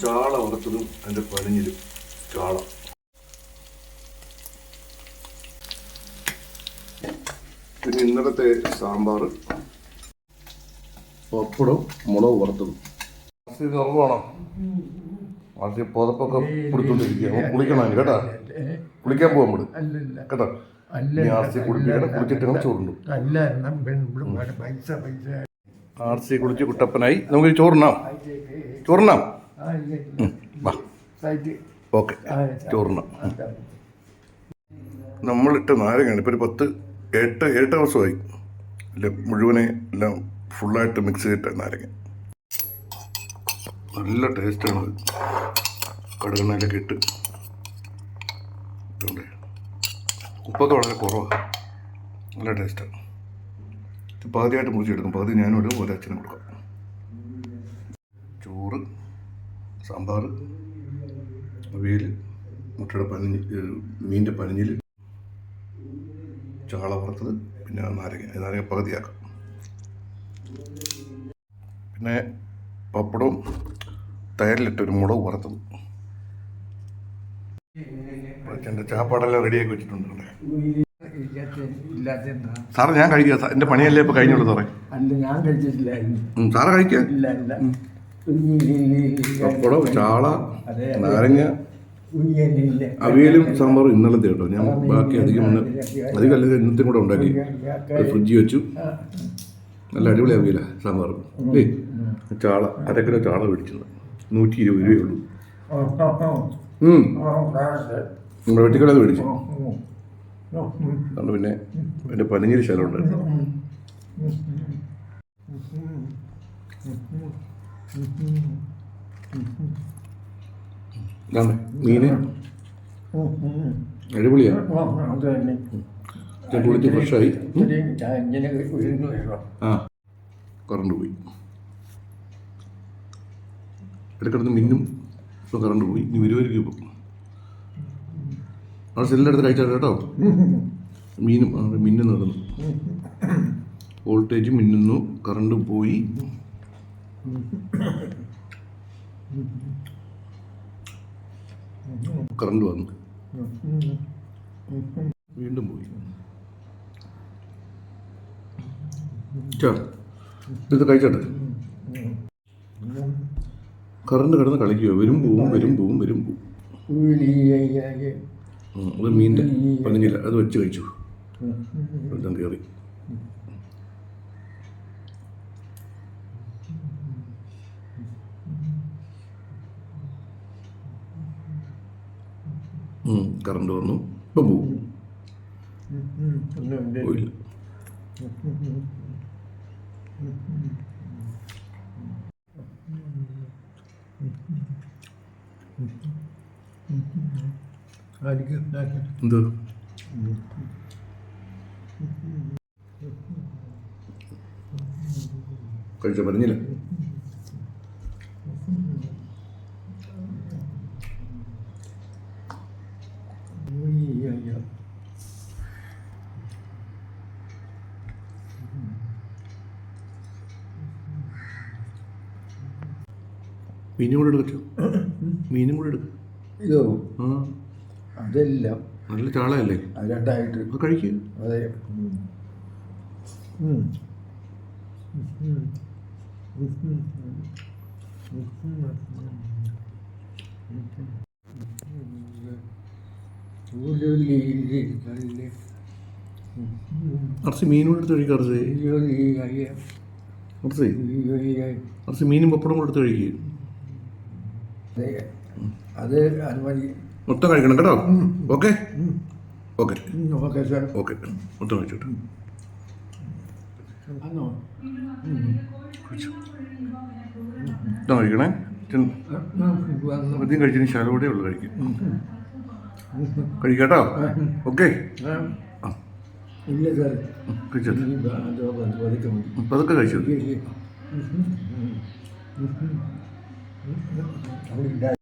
ചാള വറുത്തതും അതിൻ്റെ പനിഞ്ഞിലും ചാള. പിന്നെ ഇന്നലത്തെ സാമ്പാർ, പപ്പടം, മുളക് വറുത്തതും. ഉറങ്ങുവാണോ? ആദ്യം പുതപ്പൊക്കെ പിടിച്ചോണ്ടിരിക്കുക. കുളിക്കണം കേട്ടാ, കുളിക്കാൻ പോകാൻ കേട്ടോ. ആർസി കുളിപ്പിക്കണം, കുളിച്ചിട്ട് അങ്ങനെ ചോറുണ്ടു. ആർസി കുളിച്ച് കുട്ടപ്പനായി. നമുക്ക് ചോറിനാം ഓക്കെ, ചോറിനാം. നമ്മളിട്ട നാരങ്ങയാണ് ഇപ്പോൾ ഒരു 8 ദിവസമായി. ഇല്ല, മുഴുവനെ എല്ലാം ഫുള്ളായിട്ട് മിക്സ് ചെയ്തിട്ട നാരങ്ങ. നല്ല ടേസ്റ്റാണ്. കടുകെണ്ണയിലൊക്കെ ഇട്ട് ഉപ്പൊക്കെ വളരെ കുറവാണ്. നല്ല ടേസ്റ്റാണ്. പകുതിയായിട്ട് മുറിച്ചെടുക്കും, പകുതി ഞാനും ഇടും, പോലെ അച്ഛനും കൊടുക്കാം. ചോറ്, സാമ്പാർ, അവിയൽ, മുട്ടയുടെ മീനിൻ്റെ പനിഞ്ഞിൽ, ചാള വറുത്തത്, പിന്നെ നാരങ്ങ പകുതിയാക്കാം. പിന്നെ പപ്പടവും തൈരിലിട്ടൊരു മുളക് വറുത്തത്. അച്ഛൻ്റെ ചാപ്പാടെല്ലാം റെഡിയാക്കി വെച്ചിട്ടുണ്ട്. സാറ് ഞാൻ കഴിക്കുക, എൻ്റെ പണിയല്ലേ ഇപ്പൊ കഴിഞ്ഞോളൂ സാറേ. സാറ് കഴിക്കുക. പപ്പടം, ചാള, നാരങ്ങ, അവിയലും സാമ്പാറും ഇന്നലത്തെ കേട്ടോ. ഞാൻ ബാക്കി അധികം ഇന്നത്തെ കൂടെ ഉണ്ടാക്കി ഫ്രിഡ്ജിൽ വെച്ചു. നല്ല അടിപൊളി അവിയല സാമ്പാറും. ചാള 1 കിലോ ചാള മേടിച്ചത് 120 രൂപയുള്ളൂ. നമ്മുടെ വെട്ടിക്കടത് മേടിച്ചു. അതുകൊണ്ട് പിന്നെ എൻ്റെ പനിഞ്ഞിരി ശലമുണ്ട്. മീന് അടിപൊളിയാണ്. കുളിച്ച് ഫ്രഷായി. കറണ്ട് പോയി. ഇടക്കിടന്ന് മിന്നും. ഇപ്പോൾ കറണ്ട് പോയി. ഇനി വരുമായിരിക്കും. ഇപ്പം ആ സെല്ലിൻ്റെ അടുത്ത് കഴിച്ചാൽ കേട്ടോ. മീനും മിന്നു നടന്നു. വോൾട്ടേജ് മിന്നുന്നു, കറണ്ട് പോയി. കറണ്ട് വന്നു, വീണ്ടും പോയി. ഇത് കഴിച്ചോട്ടെ. കറണ്ട് കിടന്ന് കളിക്കുക. വരും പോവും. അത് മീൻ്റെ പനിഞ്ഞില്ല, അത് വെച്ച് കഴിച്ചു. വെള്ളം കയറി. കറണ്ട് വന്നു. ഇപ്പം പോവും. പോയില്ല. എന്ത് കഴിച്ച പറഞ്ഞില്ല. മീനും കൂടെ എടുക്കോ? മീനും കൂടെ എടുക്കും. ഇതോ? അതെല്ലാം നല്ല ചാളയല്ലേ? രണ്ടായിട്ട് കഴിക്കും. അതെ. അറസി മീനും എടുത്ത് കഴിക്കുക. അറസി മീനും പപ്പടം കൂടെ എടുത്ത് കഴിക്കുക. അത് അനുമതി മൊത്തം കഴിക്കണം കേട്ടോ. Okay sir. ഓക്കെ, മൊത്തം കഴിച്ചോട്ടെ. മൊത്തം കഴിക്കണേ. ആദ്യം കഴിച്ചതിന് ശകലൂടെ ഉള്ളു കഴിക്കും. കഴിക്കാട്ടോ. ഓക്കെ. ഇല്ല സാർ, കഴിച്ചോട്ടെ. പതുക്കെ കഴിച്ചോട്ടെ.